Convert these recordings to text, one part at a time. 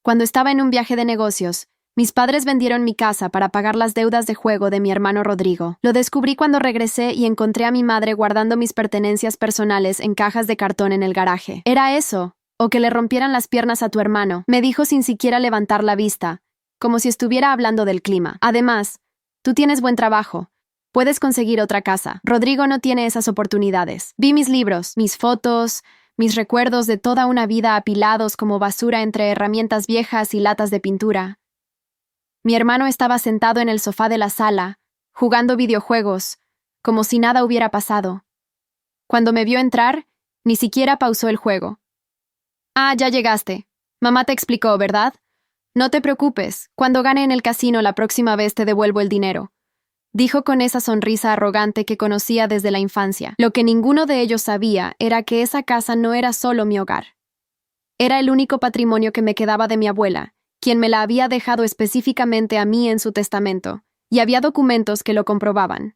Cuando estaba en un viaje de negocios, mis padres vendieron mi casa para pagar las deudas de juego de mi hermano Rodrigo. Lo descubrí cuando regresé y encontré a mi madre guardando mis pertenencias personales en cajas de cartón en el garaje. ¿Era eso? ¿O que le rompieran las piernas a tu hermano?, me dijo sin siquiera levantar la vista, como si estuviera hablando del clima. Además, tú tienes buen trabajo. Puedes conseguir otra casa. Rodrigo no tiene esas oportunidades. Vi mis libros, mis fotos, mis recuerdos de toda una vida apilados como basura entre herramientas viejas y latas de pintura. Mi hermano estaba sentado en el sofá de la sala, jugando videojuegos, como si nada hubiera pasado. Cuando me vio entrar, ni siquiera pausó el juego. «Ah, ya llegaste. Mamá te explicó, ¿verdad? No te preocupes, cuando gane en el casino la próxima vez te devuelvo el dinero», dijo con esa sonrisa arrogante que conocía desde la infancia. Lo que ninguno de ellos sabía era que esa casa no era solo mi hogar. Era el único patrimonio que me quedaba de mi abuela, quien me la había dejado específicamente a mí en su testamento, y había documentos que lo comprobaban.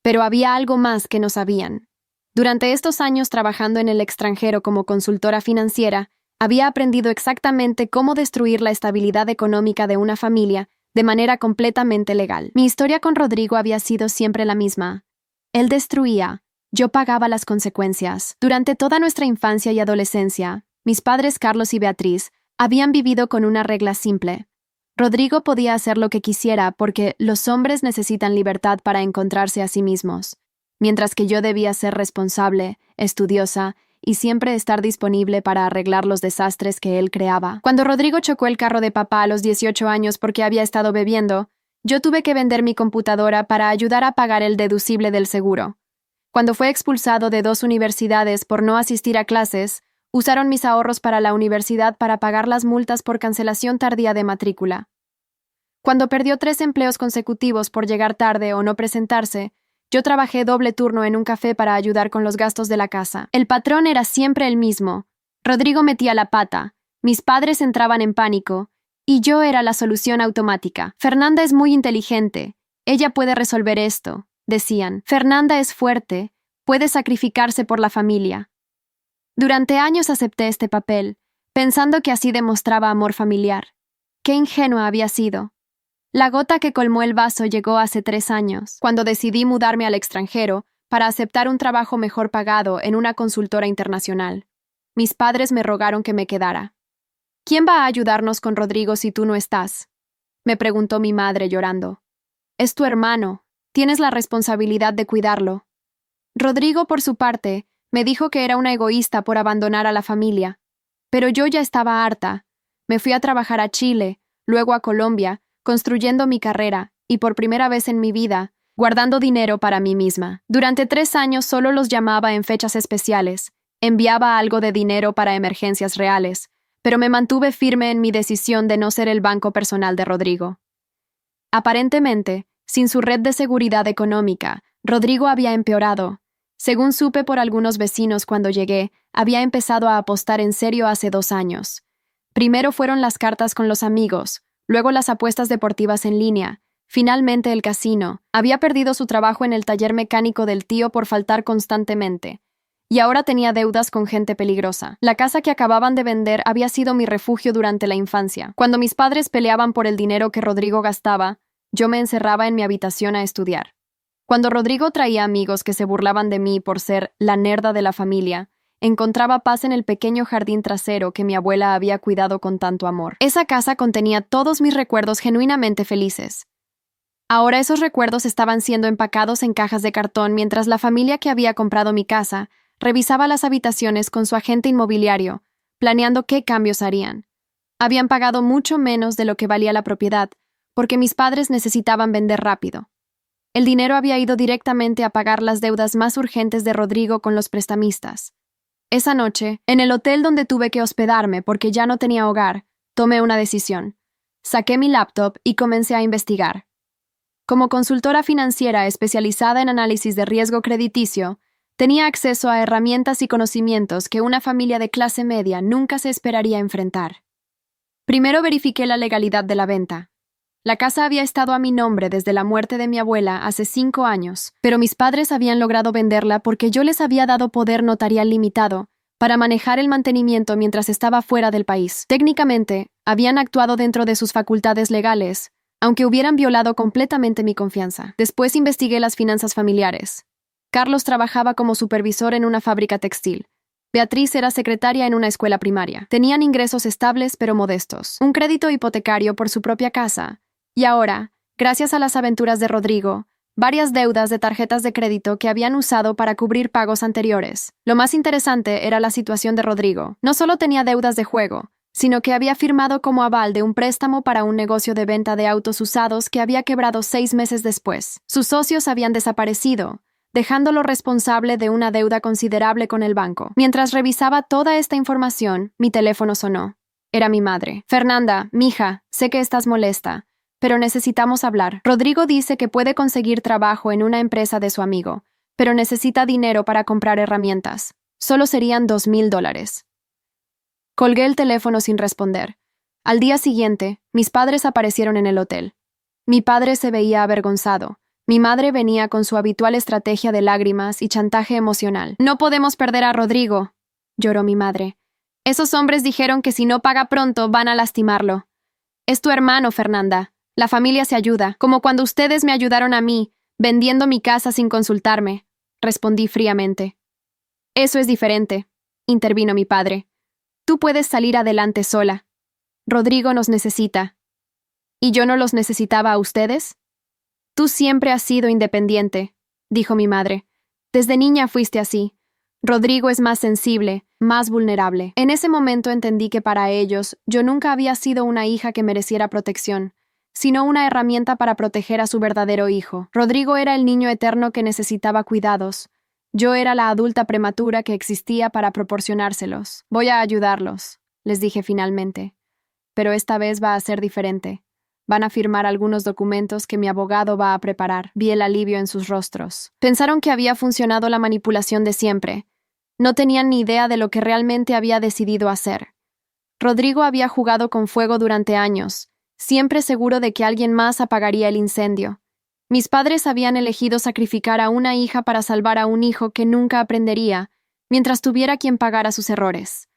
Pero había algo más que no sabían. Durante estos años trabajando en el extranjero como consultora financiera, había aprendido exactamente cómo destruir la estabilidad económica de una familia de manera completamente legal. Mi historia con Rodrigo había sido siempre la misma. Él destruía, yo pagaba las consecuencias. Durante toda nuestra infancia y adolescencia, mis padres Carlos y Beatriz habían vivido con una regla simple. Rodrigo podía hacer lo que quisiera porque los hombres necesitan libertad para encontrarse a sí mismos, mientras que yo debía ser responsable, estudiosa y siempre estar disponible para arreglar los desastres que él creaba. Cuando Rodrigo chocó el carro de papá a los 18 años porque había estado bebiendo, yo tuve que vender mi computadora para ayudar a pagar el deducible del seguro. Cuando fue expulsado de 2 universidades por no asistir a clases, usaron mis ahorros para la universidad para pagar las multas por cancelación tardía de matrícula. Cuando perdió 3 empleos consecutivos por llegar tarde o no presentarse, yo trabajé doble turno en un café para ayudar con los gastos de la casa. El patrón era siempre el mismo. Rodrigo metía la pata, mis padres entraban en pánico, y yo era la solución automática. Fernanda es muy inteligente, ella puede resolver esto, decían. Fernanda es fuerte, puede sacrificarse por la familia. Durante años acepté este papel, pensando que así demostraba amor familiar. Qué ingenua había sido. La gota que colmó el vaso llegó hace 3 años, cuando decidí mudarme al extranjero para aceptar un trabajo mejor pagado en una consultora internacional. Mis padres me rogaron que me quedara. «¿Quién va a ayudarnos con Rodrigo si tú no estás?», me preguntó mi madre llorando. «Es tu hermano, tienes la responsabilidad de cuidarlo». Rodrigo, por su parte, me dijo que era una egoísta por abandonar a la familia. Pero yo ya estaba harta. Me fui a trabajar a Chile, luego a Colombia, construyendo mi carrera, y por primera vez en mi vida, guardando dinero para mí misma. Durante 3 años solo los llamaba en fechas especiales, enviaba algo de dinero para emergencias reales, pero me mantuve firme en mi decisión de no ser el banco personal de Rodrigo. Aparentemente, sin su red de seguridad económica, Rodrigo había empeorado. Según supe por algunos vecinos cuando llegué, había empezado a apostar en serio hace 2 años. Primero fueron las cartas con los amigos, luego las apuestas deportivas en línea, finalmente el casino. Había perdido su trabajo en el taller mecánico del tío por faltar constantemente, y ahora tenía deudas con gente peligrosa. La casa que acababan de vender había sido mi refugio durante la infancia. Cuando mis padres peleaban por el dinero que Rodrigo gastaba, yo me encerraba en mi habitación a estudiar. Cuando Rodrigo traía amigos que se burlaban de mí por ser la nerda de la familia, encontraba paz en el pequeño jardín trasero que mi abuela había cuidado con tanto amor. Esa casa contenía todos mis recuerdos genuinamente felices. Ahora esos recuerdos estaban siendo empacados en cajas de cartón mientras la familia que había comprado mi casa revisaba las habitaciones con su agente inmobiliario, planeando qué cambios harían. Habían pagado mucho menos de lo que valía la propiedad, porque mis padres necesitaban vender rápido. El dinero había ido directamente a pagar las deudas más urgentes de Rodrigo con los prestamistas. Esa noche, en el hotel donde tuve que hospedarme porque ya no tenía hogar, tomé una decisión. Saqué mi laptop y comencé a investigar. Como consultora financiera especializada en análisis de riesgo crediticio, tenía acceso a herramientas y conocimientos que una familia de clase media nunca se esperaría enfrentar. Primero verifiqué la legalidad de la venta. La casa había estado a mi nombre desde la muerte de mi abuela hace 5 años, pero mis padres habían logrado venderla porque yo les había dado poder notarial limitado para manejar el mantenimiento mientras estaba fuera del país. Técnicamente, habían actuado dentro de sus facultades legales, aunque hubieran violado completamente mi confianza. Después investigué las finanzas familiares. Carlos trabajaba como supervisor en una fábrica textil. Beatriz era secretaria en una escuela primaria. Tenían ingresos estables pero modestos, un crédito hipotecario por su propia casa, y ahora, gracias a las aventuras de Rodrigo, varias deudas de tarjetas de crédito que habían usado para cubrir pagos anteriores. Lo más interesante era la situación de Rodrigo. No solo tenía deudas de juego, sino que había firmado como aval de un préstamo para un negocio de venta de autos usados que había quebrado 6 meses después. Sus socios habían desaparecido, dejándolo responsable de una deuda considerable con el banco. Mientras revisaba toda esta información, mi teléfono sonó. Era mi madre. Fernanda, mija, sé que estás molesta, pero necesitamos hablar. Rodrigo dice que puede conseguir trabajo en una empresa de su amigo, pero necesita dinero para comprar herramientas. Solo serían $2,000. Colgué el teléfono sin responder. Al día siguiente, mis padres aparecieron en el hotel. Mi padre se veía avergonzado. Mi madre venía con su habitual estrategia de lágrimas y chantaje emocional. «No podemos perder a Rodrigo», lloró mi madre. «Esos hombres dijeron que si no paga pronto van a lastimarlo. Es tu hermano, Fernanda. La familia se ayuda, como cuando ustedes me ayudaron a mí, vendiendo mi casa sin consultarme», respondí fríamente. «Eso es diferente», intervino mi padre. «Tú puedes salir adelante sola. Rodrigo nos necesita. ¿Y yo no los necesitaba a ustedes?» «Tú siempre has sido independiente», dijo mi madre. «Desde niña fuiste así. Rodrigo es más sensible, más vulnerable». En ese momento entendí que para ellos yo nunca había sido una hija que mereciera protección, sino una herramienta para proteger a su verdadero hijo. Rodrigo era el niño eterno que necesitaba cuidados. Yo era la adulta prematura que existía para proporcionárselos. «Voy a ayudarlos», les dije finalmente. «Pero esta vez va a ser diferente. Van a firmar algunos documentos que mi abogado va a preparar». Vi el alivio en sus rostros. Pensaron que había funcionado la manipulación de siempre. No tenían ni idea de lo que realmente había decidido hacer. Rodrigo había jugado con fuego durante años, siempre seguro de que alguien más apagaría el incendio. Mis padres habían elegido sacrificar a una hija para salvar a un hijo que nunca aprendería, mientras tuviera quien pagara sus errores.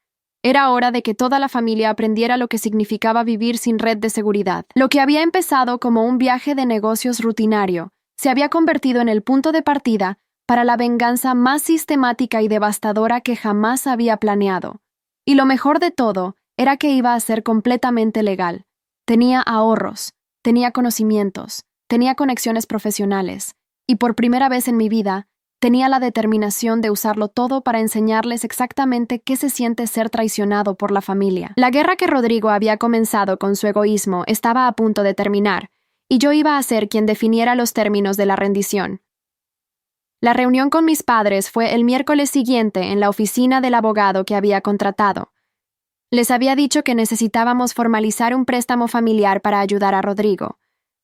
Era hora de que toda la familia aprendiera lo que significaba vivir sin red de seguridad. Lo que había empezado como un viaje de negocios rutinario se había convertido en el punto de partida para la venganza más sistemática y devastadora que jamás había planeado. Y lo mejor de todo era que iba a ser completamente legal. Tenía ahorros, tenía conocimientos, tenía conexiones profesionales, y por primera vez en mi vida, tenía la determinación de usarlo todo para enseñarles exactamente qué se siente ser traicionado por la familia. La guerra que Rodrigo había comenzado con su egoísmo estaba a punto de terminar, y yo iba a ser quien definiera los términos de la rendición. La reunión con mis padres fue el miércoles siguiente en la oficina del abogado que había contratado. Les había dicho que necesitábamos formalizar un préstamo familiar para ayudar a Rodrigo.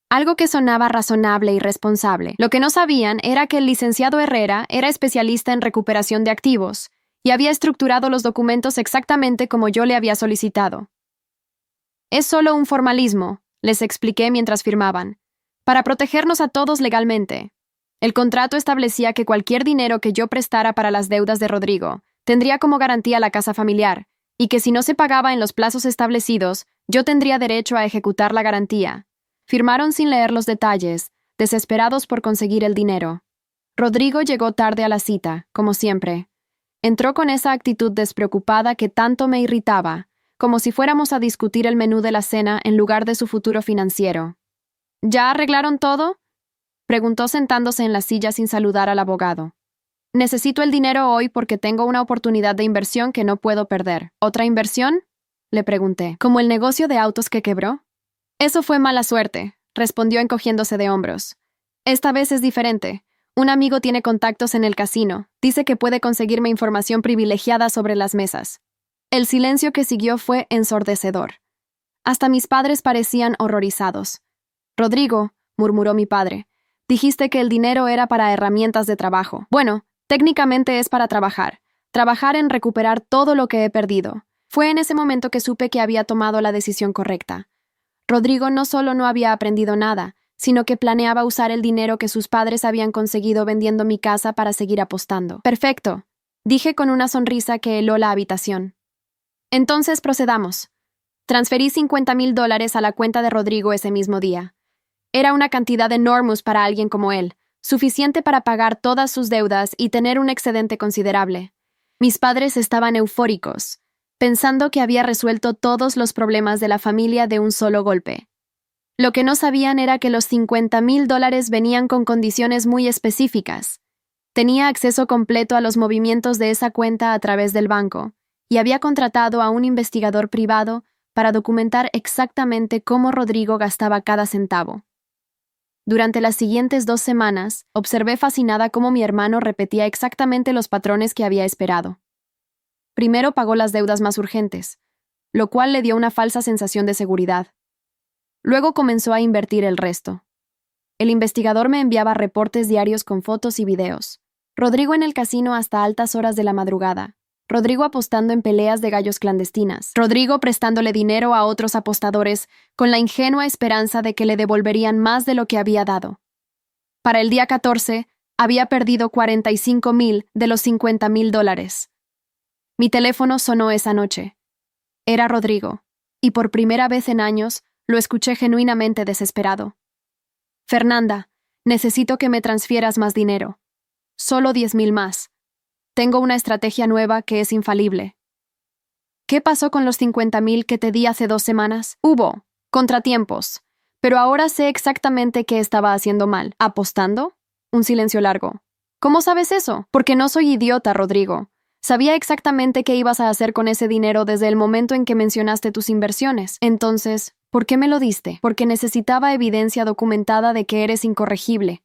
Algo que sonaba razonable y responsable. Lo que no sabían era que el licenciado Herrera era especialista en recuperación de activos y había estructurado los documentos exactamente como yo le había solicitado. «Es solo un formalismo», les expliqué mientras firmaban, «para protegernos a todos legalmente». El contrato establecía que cualquier dinero que yo prestara para las deudas de Rodrigo tendría como garantía la casa familiar, y que si no se pagaba en los plazos establecidos, yo tendría derecho a ejecutar la garantía. Firmaron sin leer los detalles, desesperados por conseguir el dinero. Rodrigo llegó tarde a la cita, como siempre. Entró con esa actitud despreocupada que tanto me irritaba, como si fuéramos a discutir el menú de la cena en lugar de su futuro financiero. «¿Ya arreglaron todo?», preguntó sentándose en la silla sin saludar al abogado. «Necesito el dinero hoy porque tengo una oportunidad de inversión que no puedo perder». «¿Otra inversión?», le pregunté. «¿Como el negocio de autos que quebró?». «Eso fue mala suerte», respondió encogiéndose de hombros. «Esta vez es diferente. Un amigo tiene contactos en el casino. Dice que puede conseguirme información privilegiada sobre las mesas». El silencio que siguió fue ensordecedor. Hasta mis padres parecían horrorizados. «Rodrigo», murmuró mi padre, «dijiste que el dinero era para herramientas de trabajo. Bueno, técnicamente es para trabajar. Trabajar en recuperar todo lo que he perdido». Fue en ese momento que supe que había tomado la decisión correcta. Rodrigo no solo no había aprendido nada, sino que planeaba usar el dinero que sus padres habían conseguido vendiendo mi casa para seguir apostando. «Perfecto», Dije con una sonrisa que heló la habitación. Entonces procedamos. Transferí $50,000 a la cuenta de Rodrigo ese mismo día. Era una cantidad enorme para alguien como él, suficiente para pagar todas sus deudas y tener un excedente considerable. Mis padres estaban eufóricos, pensando que había resuelto todos los problemas de la familia de un solo golpe. Lo que no sabían era que los $50,000 venían con condiciones muy específicas. Tenía acceso completo a los movimientos de esa cuenta a través del banco, y había contratado a un investigador privado para documentar exactamente cómo Rodrigo gastaba cada centavo. Durante las siguientes 2 semanas, observé fascinada cómo mi hermano repetía exactamente los patrones que había esperado. Primero pagó las deudas más urgentes, lo cual le dio una falsa sensación de seguridad. Luego comenzó a invertir el resto. El investigador me enviaba reportes diarios con fotos y videos. Rodrigo en el casino hasta altas horas de la madrugada. Rodrigo apostando en peleas de gallos clandestinas. Rodrigo prestándole dinero a otros apostadores con la ingenua esperanza de que le devolverían más de lo que había dado. Para el día 14, había perdido 45,000 de los $50,000. Mi teléfono sonó esa noche. Era Rodrigo, y por primera vez en años lo escuché genuinamente desesperado. Fernanda, necesito que me transfieras más dinero. Solo 10,000 más. Tengo una estrategia nueva que es infalible. ¿Qué pasó con los 50,000 que te di hace 2 semanas? Hubo contratiempos, pero ahora sé exactamente qué estaba haciendo mal. ¿Apostando? Un silencio largo. ¿Cómo sabes eso? Porque no soy idiota, Rodrigo. Sabía exactamente qué ibas a hacer con ese dinero desde el momento en que mencionaste tus inversiones. Entonces, ¿por qué me lo diste? Porque necesitaba evidencia documentada de que eres incorregible.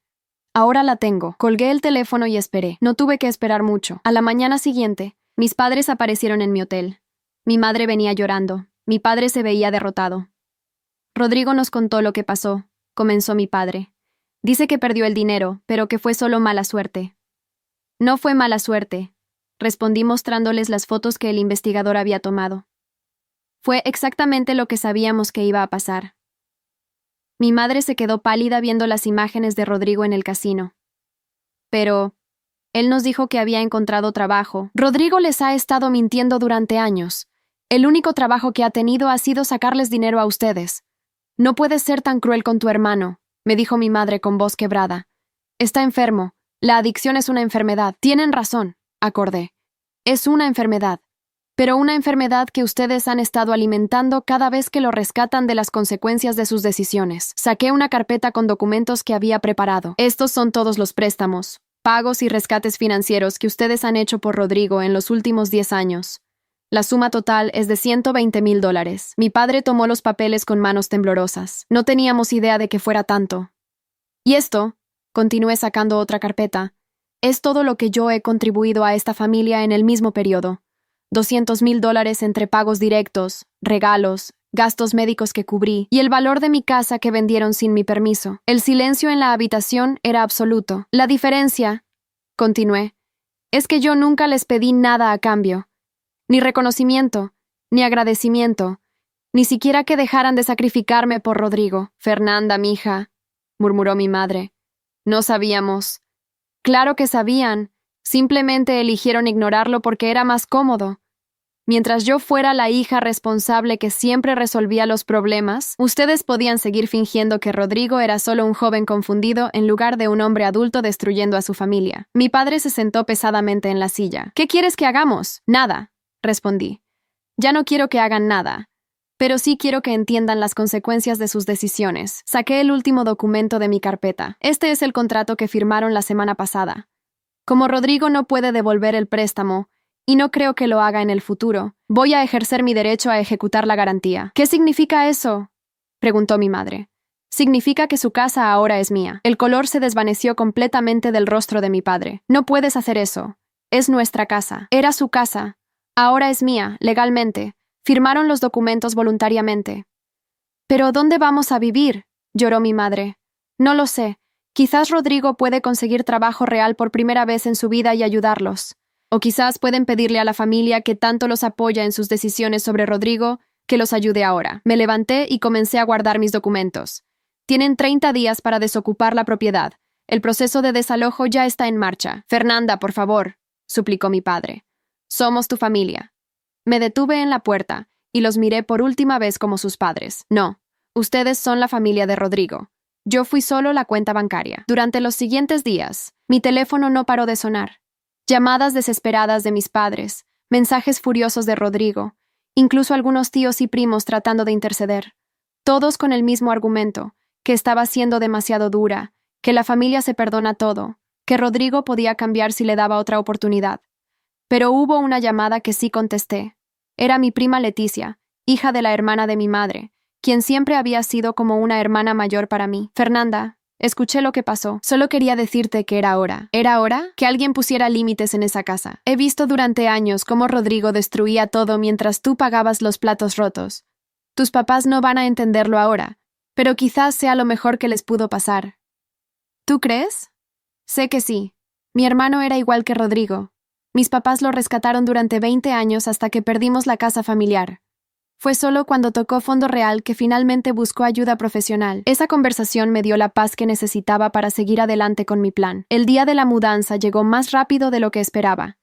Ahora la tengo. Colgué el teléfono y esperé. No tuve que esperar mucho. A la mañana siguiente, mis padres aparecieron en mi hotel. Mi madre venía llorando. Mi padre se veía derrotado. Rodrigo nos contó lo que pasó, comenzó mi padre. Dice que perdió el dinero, pero que fue solo mala suerte. No fue mala suerte, respondí mostrándoles las fotos que el investigador había tomado. Fue exactamente lo que sabíamos que iba a pasar. Mi madre se quedó pálida viendo las imágenes de Rodrigo en el casino. Pero él nos dijo que había encontrado trabajo. Rodrigo les ha estado mintiendo durante años. El único trabajo que ha tenido ha sido sacarles dinero a ustedes. No puedes ser tan cruel con tu hermano, me dijo mi madre con voz quebrada. Está enfermo. La adicción es una enfermedad. Tienen razón, acordé. Es una enfermedad. Pero una enfermedad que ustedes han estado alimentando cada vez que lo rescatan de las consecuencias de sus decisiones. Saqué una carpeta con documentos que había preparado. Estos son todos los préstamos, pagos y rescates financieros que ustedes han hecho por Rodrigo en los últimos 10 años. La suma total es de $120,000. Mi padre tomó los papeles con manos temblorosas. No teníamos idea de que fuera tanto. Y esto, continué sacando otra carpeta, es todo lo que yo he contribuido a esta familia en el mismo periodo. $200,000 entre pagos directos, regalos, gastos médicos que cubrí y el valor de mi casa que vendieron sin mi permiso. El silencio en la habitación era absoluto. La diferencia, continué, es que yo nunca les pedí nada a cambio. Ni reconocimiento, ni agradecimiento, ni siquiera que dejaran de sacrificarme por Rodrigo. Fernanda, mija, murmuró mi madre. No sabíamos. Claro que sabían. Simplemente eligieron ignorarlo porque era más cómodo. Mientras yo fuera la hija responsable que siempre resolvía los problemas, ustedes podían seguir fingiendo que Rodrigo era solo un joven confundido en lugar de un hombre adulto destruyendo a su familia. Mi padre se sentó pesadamente en la silla. ¿Qué quieres que hagamos? Nada, respondí. Ya no quiero que hagan nada, pero sí quiero que entiendan las consecuencias de sus decisiones. Saqué el último documento de mi carpeta. Este es el contrato que firmaron la semana pasada. Como Rodrigo no puede devolver el préstamo, y no creo que lo haga en el futuro, voy a ejercer mi derecho a ejecutar la garantía. ¿Qué significa eso?, preguntó mi madre. Significa que su casa ahora es mía. El color se desvaneció completamente del rostro de mi padre. No puedes hacer eso. Es nuestra casa. Era su casa. Ahora es mía, legalmente. Firmaron los documentos voluntariamente. ¿Pero dónde vamos a vivir?, lloró mi madre. No lo sé. Quizás Rodrigo puede conseguir trabajo real por primera vez en su vida y ayudarlos. O quizás pueden pedirle a la familia que tanto los apoya en sus decisiones sobre Rodrigo que los ayude ahora. Me levanté y comencé a guardar mis documentos. Tienen 30 días para desocupar la propiedad. El proceso de desalojo ya está en marcha. Fernanda, por favor, suplicó mi padre. Somos tu familia. Me detuve en la puerta y los miré por última vez como sus padres. No, ustedes son la familia de Rodrigo. Yo fui solo la cuenta bancaria. Durante los siguientes días, mi teléfono no paró de sonar. Llamadas desesperadas de mis padres, mensajes furiosos de Rodrigo, incluso algunos tíos y primos tratando de interceder. Todos con el mismo argumento, que estaba siendo demasiado dura, que la familia se perdona todo, que Rodrigo podía cambiar si le daba otra oportunidad. Pero hubo una llamada que sí contesté. Era mi prima Leticia, hija de la hermana de mi madre, quien siempre había sido como una hermana mayor para mí. Fernanda, escuché lo que pasó. Solo quería decirte que era hora. ¿Era hora? Que alguien pusiera límites en esa casa. He visto durante años cómo Rodrigo destruía todo mientras tú pagabas los platos rotos. Tus papás no van a entenderlo ahora, pero quizás sea lo mejor que les pudo pasar. ¿Tú crees? Sé que sí. Mi hermano era igual que Rodrigo. Mis papás lo rescataron durante 20 años hasta que perdimos la casa familiar. Fue solo cuando tocó fondo real que finalmente buscó ayuda profesional. Esa conversación me dio la paz que necesitaba para seguir adelante con mi plan. El día de la mudanza llegó más rápido de lo que esperaba.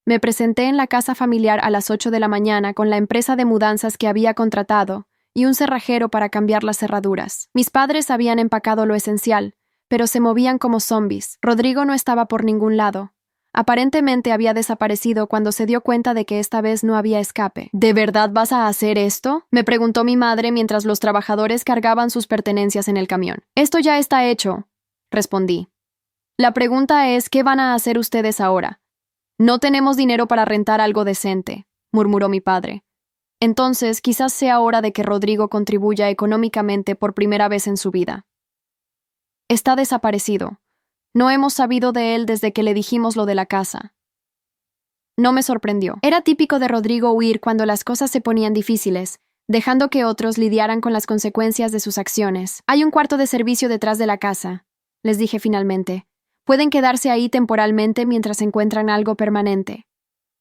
Me presenté en la casa familiar a las 8 de la mañana con la empresa de mudanzas que había contratado y un cerrajero para cambiar las cerraduras. Mis padres habían empacado lo esencial, pero se movían como zombies. Rodrigo no estaba por ningún lado. Aparentemente había desaparecido cuando se dio cuenta de que esta vez no había escape. ¿De verdad vas a hacer esto?, me preguntó mi madre mientras los trabajadores cargaban sus pertenencias en el camión. Esto ya está hecho, respondí. La pregunta es, ¿qué van a hacer ustedes ahora? No tenemos dinero para rentar algo decente, murmuró mi padre. Entonces, quizás sea hora de que Rodrigo contribuya económicamente por primera vez en su vida. Está desaparecido. No hemos sabido de él desde que le dijimos lo de la casa. No me sorprendió. Era típico de Rodrigo huir cuando las cosas se ponían difíciles, dejando que otros lidiaran con las consecuencias de sus acciones. Hay un cuarto de servicio detrás de la casa, les dije finalmente. Pueden quedarse ahí temporalmente mientras encuentran algo permanente.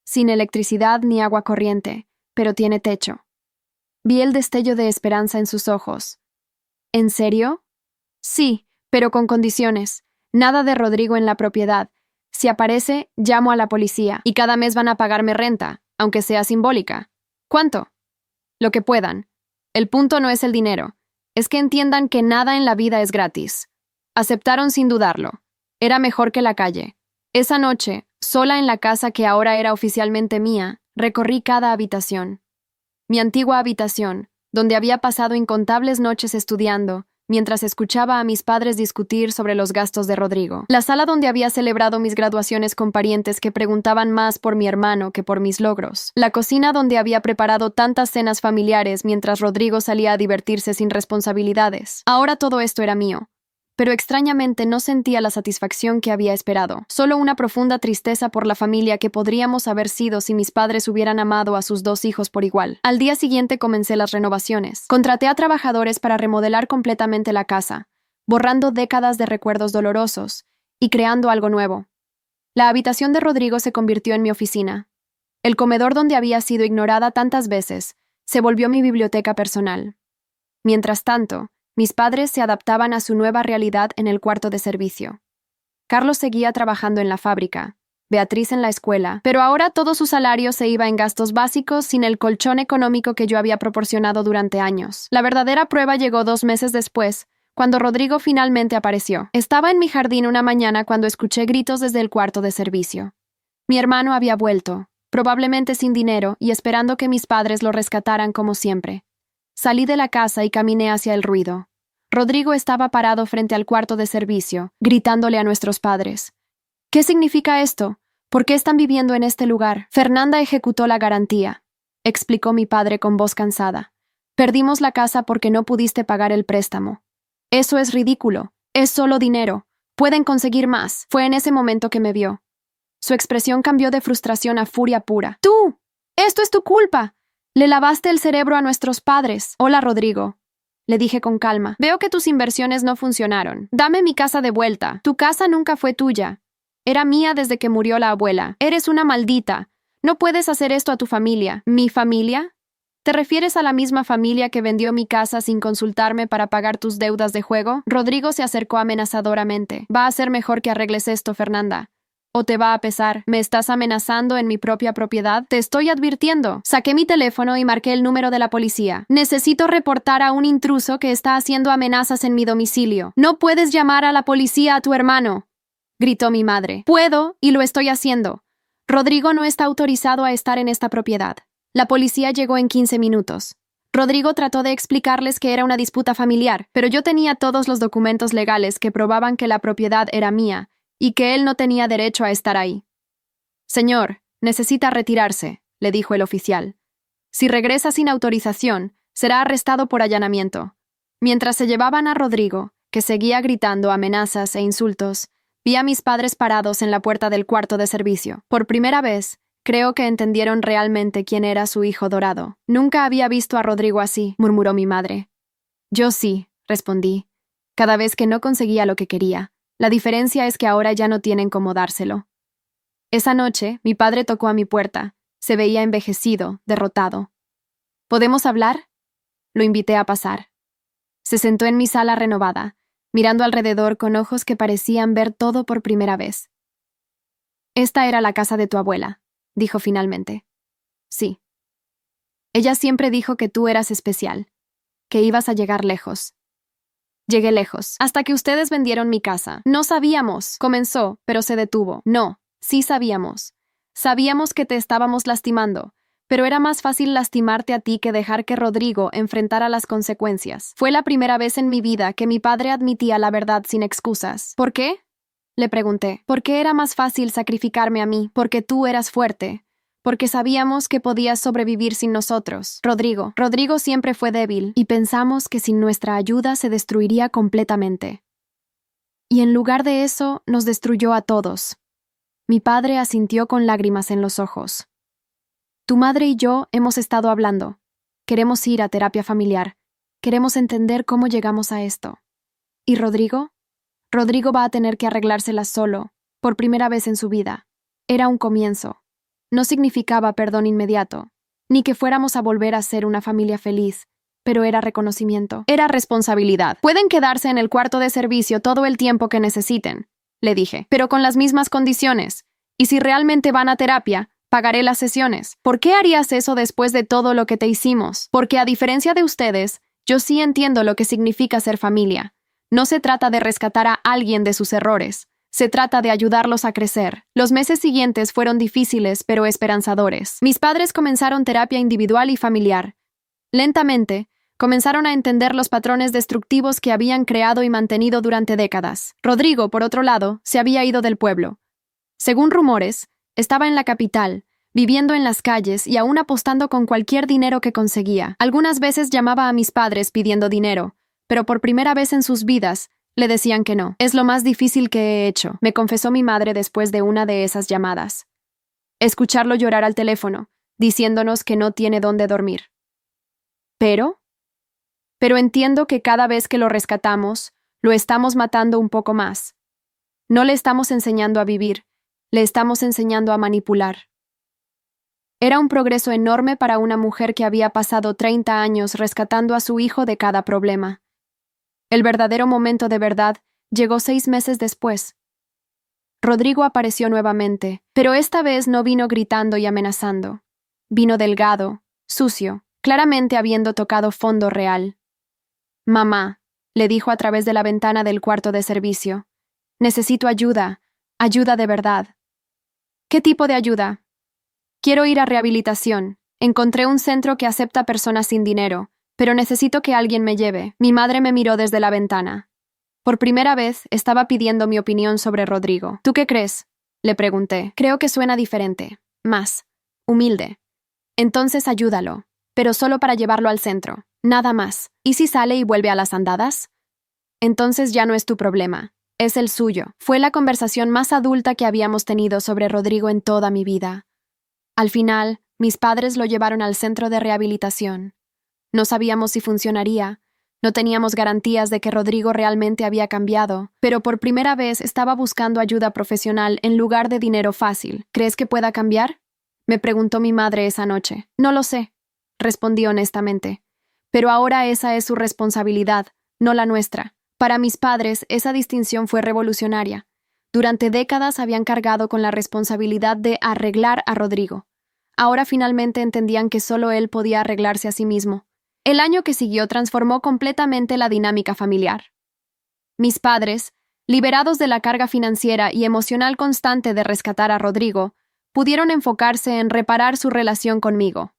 Sin electricidad ni agua corriente, pero tiene techo. Vi el destello de esperanza en sus ojos. ¿En serio? Sí, pero con condiciones. Nada de Rodrigo en la propiedad. Si aparece, llamo a la policía y cada mes van a pagarme renta, aunque sea simbólica. ¿Cuánto? Lo que puedan. El punto no es el dinero. Es que entiendan que nada en la vida es gratis. Aceptaron sin dudarlo. Era mejor que la calle. Esa noche, sola en la casa que ahora era oficialmente mía, recorrí cada habitación. Mi antigua habitación, donde había pasado incontables noches estudiando, mientras escuchaba a mis padres discutir sobre los gastos de Rodrigo. La sala donde había celebrado mis graduaciones con parientes que preguntaban más por mi hermano que por mis logros. La cocina donde había preparado tantas cenas familiares mientras Rodrigo salía a divertirse sin responsabilidades. Ahora todo esto era mío. Pero extrañamente no sentía la satisfacción que había esperado, solo una profunda tristeza por la familia que podríamos haber sido si mis padres hubieran amado a sus dos hijos por igual. Al día siguiente comencé las renovaciones. Contraté a trabajadores para remodelar completamente la casa, borrando décadas de recuerdos dolorosos y creando algo nuevo. La habitación de Rodrigo se convirtió en mi oficina. El comedor donde había sido ignorada tantas veces se volvió mi biblioteca personal. Mientras tanto, mis padres se adaptaban a su nueva realidad en el cuarto de servicio. Carlos seguía trabajando en la fábrica, Beatriz en la escuela, pero ahora todo su salario se iba en gastos básicos sin el colchón económico que yo había proporcionado durante años. La verdadera prueba llegó 2 meses después, cuando Rodrigo finalmente apareció. Estaba en mi jardín una mañana cuando escuché gritos desde el cuarto de servicio. Mi hermano había vuelto, probablemente sin dinero y esperando que mis padres lo rescataran como siempre. Salí de la casa y caminé hacia el ruido. Rodrigo estaba parado frente al cuarto de servicio, gritándole a nuestros padres. ¿Qué significa esto? ¿Por qué están viviendo en este lugar? Fernanda ejecutó la garantía, explicó mi padre con voz cansada. Perdimos la casa porque no pudiste pagar el préstamo. Eso es ridículo. Es solo dinero. Pueden conseguir más. Fue en ese momento que me vio. Su expresión cambió de frustración a furia pura. ¡Tú! ¡Esto es tu culpa! Le lavaste el cerebro a nuestros padres. Hola, Rodrigo, le dije con calma. Veo que tus inversiones no funcionaron. Dame mi casa de vuelta. Tu casa nunca fue tuya. Era mía desde que murió la abuela. Eres una maldita. No puedes hacer esto a tu familia. ¿Mi familia? ¿Te refieres a la misma familia que vendió mi casa sin consultarme para pagar tus deudas de juego? Rodrigo se acercó amenazadoramente. Va a ser mejor que arregles esto, Fernanda. ¿O te va a pesar? ¿Me estás amenazando en mi propia propiedad? Te estoy advirtiendo. Saqué mi teléfono y marqué el número de la policía. Necesito reportar a un intruso que está haciendo amenazas en mi domicilio. No puedes llamar a la policía a tu hermano, gritó mi madre. Puedo, y lo estoy haciendo. Rodrigo no está autorizado a estar en esta propiedad. La policía llegó en 15 minutos. Rodrigo trató de explicarles que era una disputa familiar, pero yo tenía todos los documentos legales que probaban que la propiedad era mía y que él no tenía derecho a estar ahí. Señor, necesita retirarse, le dijo el oficial. Si regresa sin autorización, será arrestado por allanamiento. Mientras se llevaban a Rodrigo, que seguía gritando amenazas e insultos, vi a mis padres parados en la puerta del cuarto de servicio. Por primera vez, creo que entendieron realmente quién era su hijo dorado. Nunca había visto a Rodrigo así, murmuró mi madre. Yo sí, respondí, cada vez que no conseguía lo que quería. La diferencia es que ahora ya no tienen cómo dárselo. Esa noche, mi padre tocó a mi puerta. Se veía envejecido, derrotado. ¿Podemos hablar? Lo invité a pasar. Se sentó en mi sala renovada, mirando alrededor con ojos que parecían ver todo por primera vez. Esta era la casa de tu abuela, dijo finalmente. Sí. Ella siempre dijo que tú eras especial, que ibas a llegar lejos. Llegué lejos, hasta que ustedes vendieron mi casa. No sabíamos, comenzó, pero se detuvo. No, sí sabíamos. Sabíamos que te estábamos lastimando, pero era más fácil lastimarte a ti que dejar que Rodrigo enfrentara las consecuencias. Fue la primera vez en mi vida que mi padre admitía la verdad sin excusas. ¿Por qué? Le pregunté. ¿Por qué era más fácil sacrificarme a mí? Porque tú eras fuerte. Porque sabíamos que podías sobrevivir sin nosotros. Rodrigo siempre fue débil y pensamos que sin nuestra ayuda se destruiría completamente. Y en lugar de eso, nos destruyó a todos. Mi padre asintió con lágrimas en los ojos. Tu madre y yo hemos estado hablando. Queremos ir a terapia familiar. Queremos entender cómo llegamos a esto. ¿Y Rodrigo? Rodrigo va a tener que arreglárselas solo, por primera vez en su vida. Era un comienzo. No significaba perdón inmediato, ni que fuéramos a volver a ser una familia feliz, pero era reconocimiento. Era responsabilidad. Pueden quedarse en el cuarto de servicio todo el tiempo que necesiten, le dije, pero con las mismas condiciones. Y si realmente van a terapia, pagaré las sesiones. ¿Por qué harías eso después de todo lo que te hicimos? Porque a diferencia de ustedes, yo sí entiendo lo que significa ser familia. No se trata de rescatar a alguien de sus errores. Se trata de ayudarlos a crecer. Los meses siguientes fueron difíciles, pero esperanzadores. Mis padres comenzaron terapia individual y familiar. Lentamente, comenzaron a entender los patrones destructivos que habían creado y mantenido durante décadas. Rodrigo, por otro lado, se había ido del pueblo. Según rumores, estaba en la capital, viviendo en las calles y aún apostando con cualquier dinero que conseguía. Algunas veces llamaba a mis padres pidiendo dinero, pero por primera vez en sus vidas, le decían que no. Es lo más difícil que he hecho, me confesó mi madre después de una de esas llamadas. Escucharlo llorar al teléfono, diciéndonos que no tiene dónde dormir. Pero entiendo que cada vez que lo rescatamos, lo estamos matando un poco más. No le estamos enseñando a vivir, le estamos enseñando a manipular. Era un progreso enorme para una mujer que había pasado 30 años rescatando a su hijo de cada problema. El verdadero momento de verdad llegó 6 meses después. Rodrigo apareció nuevamente, pero esta vez no vino gritando y amenazando. Vino delgado, sucio, claramente habiendo tocado fondo real. Mamá, le dijo a través de la ventana del cuarto de servicio. Necesito ayuda, ayuda de verdad. ¿Qué tipo de ayuda? Quiero ir a rehabilitación. Encontré un centro que acepta personas sin dinero, pero necesito que alguien me lleve. Mi madre me miró desde la ventana. Por primera vez, estaba pidiendo mi opinión sobre Rodrigo. ¿Tú qué crees? Le pregunté. Creo que suena diferente. Más. Humilde. Entonces ayúdalo, pero solo para llevarlo al centro. Nada más. ¿Y si sale y vuelve a las andadas? Entonces ya no es tu problema. Es el suyo. Fue la conversación más adulta que habíamos tenido sobre Rodrigo en toda mi vida. Al final, mis padres lo llevaron al centro de rehabilitación. No sabíamos si funcionaría, no teníamos garantías de que Rodrigo realmente había cambiado, pero por primera vez estaba buscando ayuda profesional en lugar de dinero fácil. ¿Crees que pueda cambiar? Me preguntó mi madre esa noche. No lo sé, respondí honestamente. Pero ahora esa es su responsabilidad, no la nuestra. Para mis padres, esa distinción fue revolucionaria. Durante décadas habían cargado con la responsabilidad de arreglar a Rodrigo. Ahora finalmente entendían que solo él podía arreglarse a sí mismo. El año que siguió transformó completamente la dinámica familiar. Mis padres, liberados de la carga financiera y emocional constante de rescatar a Rodrigo, pudieron enfocarse en reparar su relación conmigo.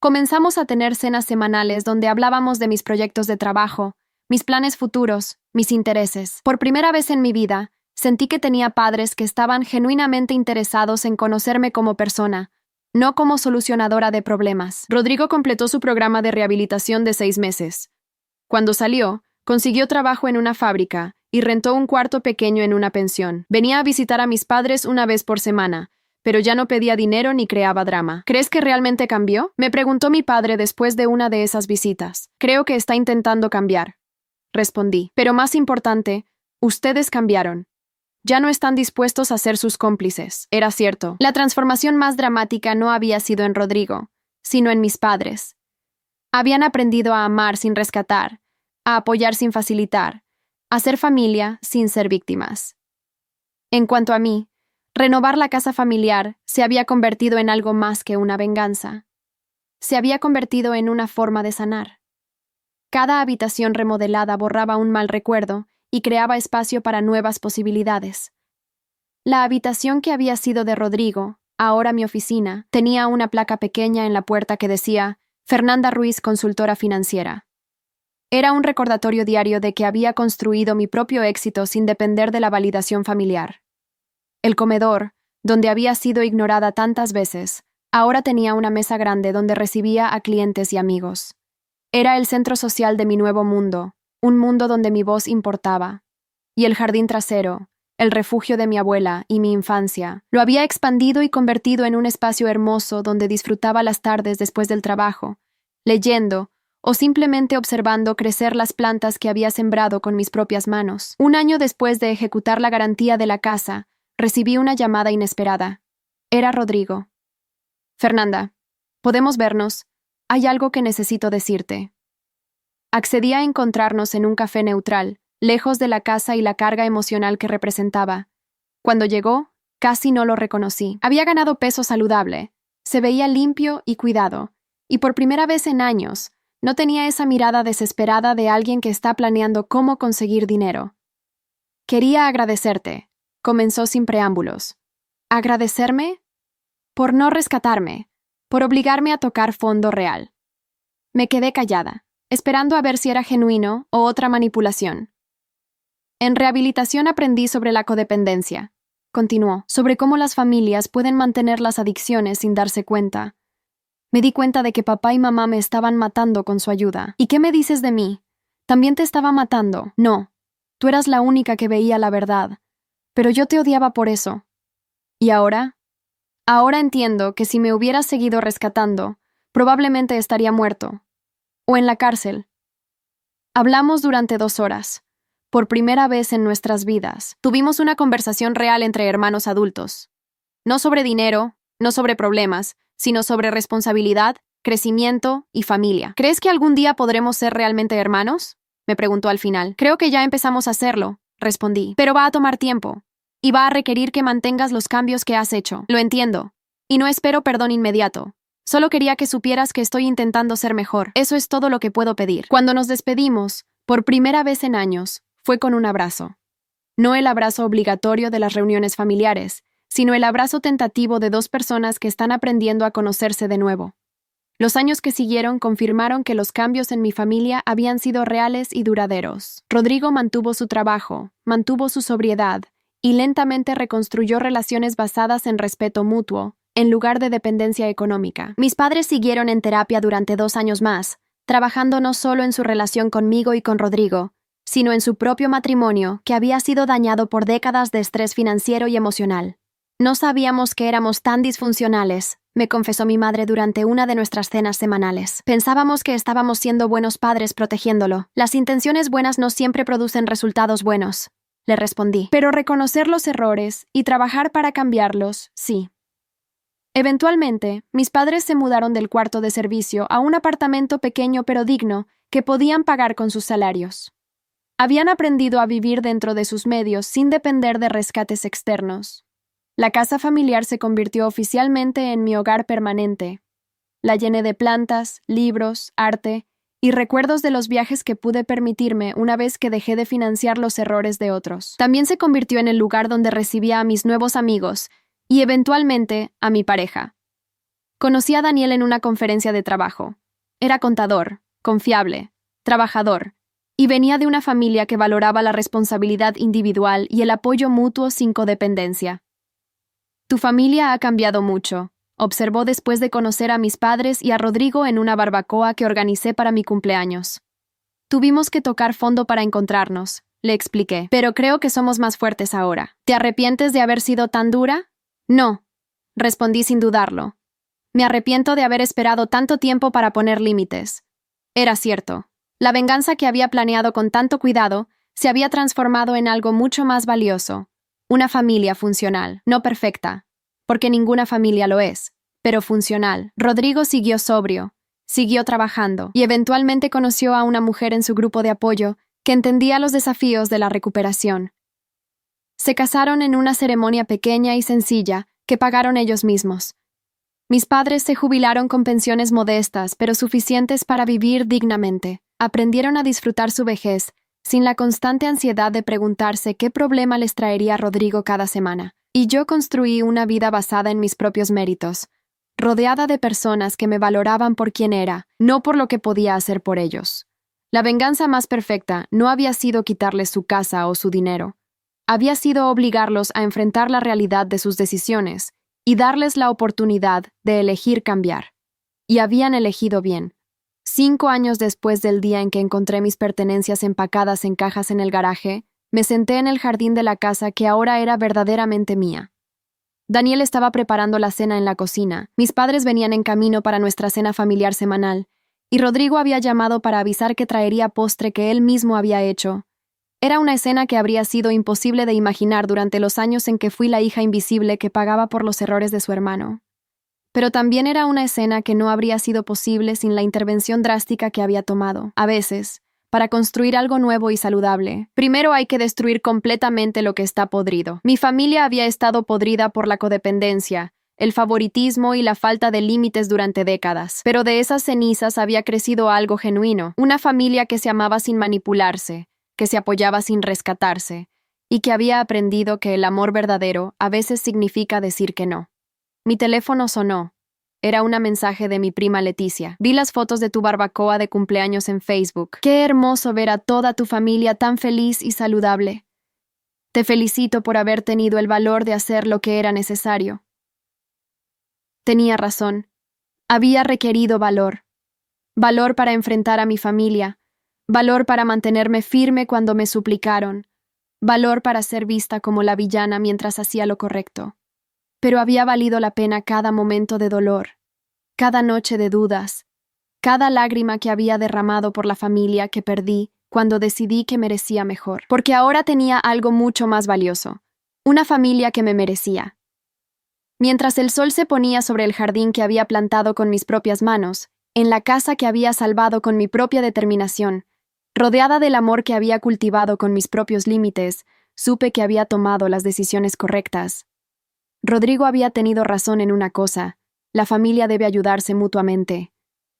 Comenzamos a tener cenas semanales donde hablábamos de mis proyectos de trabajo, mis planes futuros, mis intereses. Por primera vez en mi vida, sentí que tenía padres que estaban genuinamente interesados en conocerme como persona, no como solucionadora de problemas. Rodrigo completó su programa de rehabilitación de 6 meses. Cuando salió, consiguió trabajo en una fábrica y rentó un cuarto pequeño en una pensión. Venía a visitar a mis padres una vez por semana, pero ya no pedía dinero ni creaba drama. ¿Crees que realmente cambió?, me preguntó mi padre después de una de esas visitas. Creo que está intentando cambiar, respondí. Pero más importante, ustedes cambiaron. Ya no están dispuestos a ser sus cómplices. Era cierto. La transformación más dramática no había sido en Rodrigo, sino en mis padres. Habían aprendido a amar sin rescatar, a apoyar sin facilitar, a ser familia sin ser víctimas. En cuanto a mí, renovar la casa familiar se había convertido en algo más que una venganza. Se había convertido en una forma de sanar. Cada habitación remodelada borraba un mal recuerdo y creaba espacio para nuevas posibilidades. La habitación que había sido de Rodrigo, ahora mi oficina, tenía una placa pequeña en la puerta que decía Fernanda Ruiz, consultora financiera. Era un recordatorio diario de que había construido mi propio éxito sin depender de la validación familiar. El comedor, donde había sido ignorada tantas veces, ahora tenía una mesa grande donde recibía a clientes y amigos. Era el centro social de mi nuevo mundo, un mundo donde mi voz importaba. Y el jardín trasero, el refugio de mi abuela y mi infancia, lo había expandido y convertido en un espacio hermoso donde disfrutaba las tardes después del trabajo, leyendo o simplemente observando crecer las plantas que había sembrado con mis propias manos. Un año después de ejecutar la garantía de la casa, recibí una llamada inesperada. Era Rodrigo. Fernanda, ¿podemos vernos? Hay algo que necesito decirte. Accedí a encontrarnos en un café neutral, lejos de la casa y la carga emocional que representaba. Cuando llegó, casi no lo reconocí. Había ganado peso saludable, se veía limpio y cuidado, y por primera vez en años, no tenía esa mirada desesperada de alguien que está planeando cómo conseguir dinero. Quería agradecerte, comenzó sin preámbulos. ¿Agradecerme? Por no rescatarme, por obligarme a tocar fondo real. Me quedé callada, esperando a ver si era genuino o otra manipulación. En rehabilitación aprendí sobre la codependencia. Continuó, sobre cómo las familias pueden mantener las adicciones sin darse cuenta. Me di cuenta de que papá y mamá me estaban matando con su ayuda. ¿Y qué me dices de mí? ¿También te estaba matando? No. Tú eras la única que veía la verdad. Pero yo te odiaba por eso. ¿Y ahora? Ahora entiendo que si me hubieras seguido rescatando, probablemente estaría muerto. O en la cárcel. Hablamos durante 2 horas. Por primera vez en nuestras vidas, tuvimos una conversación real entre hermanos adultos. No sobre dinero, no sobre problemas, sino sobre responsabilidad, crecimiento y familia. ¿Crees que algún día podremos ser realmente hermanos?, me preguntó al final. Creo que ya empezamos a hacerlo, respondí, pero va a tomar tiempo, y va a requerir que mantengas los cambios que has hecho. Lo entiendo, y no espero perdón inmediato. Solo quería que supieras que estoy intentando ser mejor. Eso es todo lo que puedo pedir. Cuando nos despedimos, por primera vez en años, fue con un abrazo. No el abrazo obligatorio de las reuniones familiares, sino el abrazo tentativo de 2 personas que están aprendiendo a conocerse de nuevo. Los años que siguieron confirmaron que los cambios en mi familia habían sido reales y duraderos. Rodrigo mantuvo su trabajo, mantuvo su sobriedad, y lentamente reconstruyó relaciones basadas en respeto mutuo, en lugar de dependencia económica. Mis padres siguieron en terapia durante 2 años más, trabajando no solo en su relación conmigo y con Rodrigo, sino en su propio matrimonio, que había sido dañado por décadas de estrés financiero y emocional. No sabíamos que éramos tan disfuncionales, me confesó mi madre durante una de nuestras cenas semanales. Pensábamos que estábamos siendo buenos padres protegiéndolo. Las intenciones buenas no siempre producen resultados buenos, le respondí. Pero reconocer los errores y trabajar para cambiarlos, sí. Eventualmente, mis padres se mudaron del cuarto de servicio a un apartamento pequeño pero digno que podían pagar con sus salarios. Habían aprendido a vivir dentro de sus medios sin depender de rescates externos. La casa familiar se convirtió oficialmente en mi hogar permanente. La llené de plantas, libros, arte y recuerdos de los viajes que pude permitirme una vez que dejé de financiar los errores de otros. También se convirtió en el lugar donde recibía a mis nuevos amigos y, eventualmente, a mi pareja. Conocí a Daniel en una conferencia de trabajo. Era contador, confiable, trabajador, y venía de una familia que valoraba la responsabilidad individual y el apoyo mutuo sin codependencia. «Tu familia ha cambiado mucho», observó después de conocer a mis padres y a Rodrigo en una barbacoa que organicé para mi cumpleaños. «Tuvimos que tocar fondo para encontrarnos», le expliqué, «pero creo que somos más fuertes ahora». «¿Te arrepientes de haber sido tan dura?» «No», respondí sin dudarlo. «Me arrepiento de haber esperado tanto tiempo para poner límites». Era cierto. La venganza que había planeado con tanto cuidado se había transformado en algo mucho más valioso. Una familia funcional, no perfecta, porque ninguna familia lo es, pero funcional. Rodrigo siguió sobrio, siguió trabajando y eventualmente conoció a una mujer en su grupo de apoyo que entendía los desafíos de la recuperación. Se casaron en una ceremonia pequeña y sencilla que pagaron ellos mismos. Mis padres se jubilaron con pensiones modestas, pero suficientes para vivir dignamente. Aprendieron a disfrutar su vejez, sin la constante ansiedad de preguntarse qué problema les traería Rodrigo cada semana. Y yo construí una vida basada en mis propios méritos, rodeada de personas que me valoraban por quien era, no por lo que podía hacer por ellos. La venganza más perfecta no había sido quitarles su casa o su dinero. Había sido obligarlos a enfrentar la realidad de sus decisiones y darles la oportunidad de elegir cambiar. Y habían elegido bien. 5 años después del día en que encontré mis pertenencias empacadas en cajas en el garaje, me senté en el jardín de la casa que ahora era verdaderamente mía. Daniel estaba preparando la cena en la cocina, mis padres venían en camino para nuestra cena familiar semanal, y Rodrigo había llamado para avisar que traería postre que él mismo había hecho. Era una escena que habría sido imposible de imaginar durante los años en que fui la hija invisible que pagaba por los errores de su hermano. Pero también era una escena que no habría sido posible sin la intervención drástica que había tomado. A veces, para construir algo nuevo y saludable, primero hay que destruir completamente lo que está podrido. Mi familia había estado podrida por la codependencia, el favoritismo y la falta de límites durante décadas. Pero de esas cenizas había crecido algo genuino, una familia que se amaba sin manipularse, que se apoyaba sin rescatarse, y que había aprendido que el amor verdadero a veces significa decir que no. Mi teléfono sonó. Era un mensaje de mi prima Leticia. Vi las fotos de tu barbacoa de cumpleaños en Facebook. Qué hermoso ver a toda tu familia tan feliz y saludable. Te felicito por haber tenido el valor de hacer lo que era necesario. Tenía razón. Había requerido valor. Valor para enfrentar a mi familia. Valor para mantenerme firme cuando me suplicaron. Valor para ser vista como la villana mientras hacía lo correcto. Pero había valido la pena cada momento de dolor, cada noche de dudas, cada lágrima que había derramado por la familia que perdí cuando decidí que merecía mejor. Porque ahora tenía algo mucho más valioso, una familia que me merecía. Mientras el sol se ponía sobre el jardín que había plantado con mis propias manos, en la casa que había salvado con mi propia determinación, rodeada del amor que había cultivado con mis propios límites, supe que había tomado las decisiones correctas. Rodrigo había tenido razón en una cosa: la familia debe ayudarse mutuamente.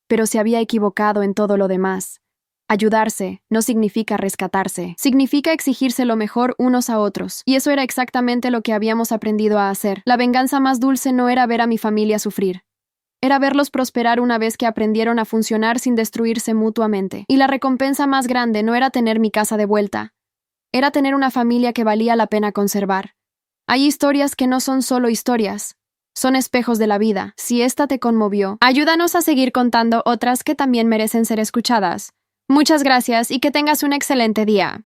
Pero se había equivocado en todo lo demás. Ayudarse no significa rescatarse, significa exigirse lo mejor unos a otros. Y eso era exactamente lo que habíamos aprendido a hacer. La venganza más dulce no era ver a mi familia sufrir. Era verlos prosperar una vez que aprendieron a funcionar sin destruirse mutuamente. Y la recompensa más grande no era tener mi casa de vuelta. Era tener una familia que valía la pena conservar. Hay historias que no son solo historias, son espejos de la vida. Si esta te conmovió, ayúdanos a seguir contando otras que también merecen ser escuchadas. Muchas gracias y que tengas un excelente día.